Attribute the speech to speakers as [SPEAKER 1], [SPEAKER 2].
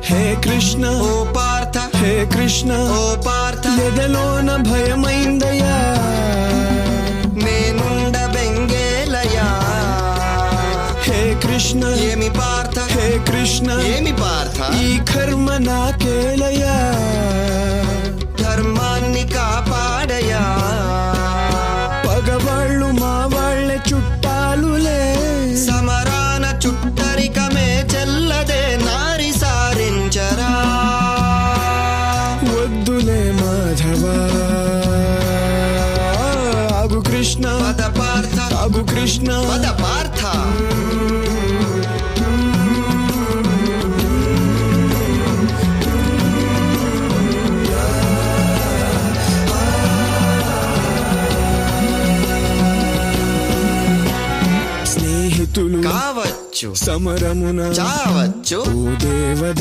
[SPEAKER 1] హే కృష్ణ
[SPEAKER 2] ఓ పార్థ,
[SPEAKER 1] హే కృష్ణ
[SPEAKER 2] ఓ పార్థ,
[SPEAKER 1] ఎదలోన భయమైందయ్యా
[SPEAKER 2] నేనుండ బెంగేలయా.
[SPEAKER 1] హే కృష్ణ
[SPEAKER 2] ఏమి పార్థ,
[SPEAKER 1] హే కృష్ణ
[SPEAKER 2] ఏమి పార్థ,
[SPEAKER 1] ఈ కర్మ నాకేలయ్యా
[SPEAKER 2] ధర్మాన్ని కాపాడయా.
[SPEAKER 1] పగవాళ్ళు మా వాళ్ళే చుట్టాలులే,
[SPEAKER 2] సమరాన చుట్టరికమే చెల్లదే నారి సారించరా.
[SPEAKER 1] వద్దులే మాధవా ఆగు కృష్ణ
[SPEAKER 2] పద పార్థ,
[SPEAKER 1] ఆగు కృష్ణ
[SPEAKER 2] పద పార్థ.
[SPEAKER 1] స్నేహితులు
[SPEAKER 2] కావచ్చు,
[SPEAKER 1] సమరమున
[SPEAKER 2] చావచ్చు.
[SPEAKER 1] ఓ దేవద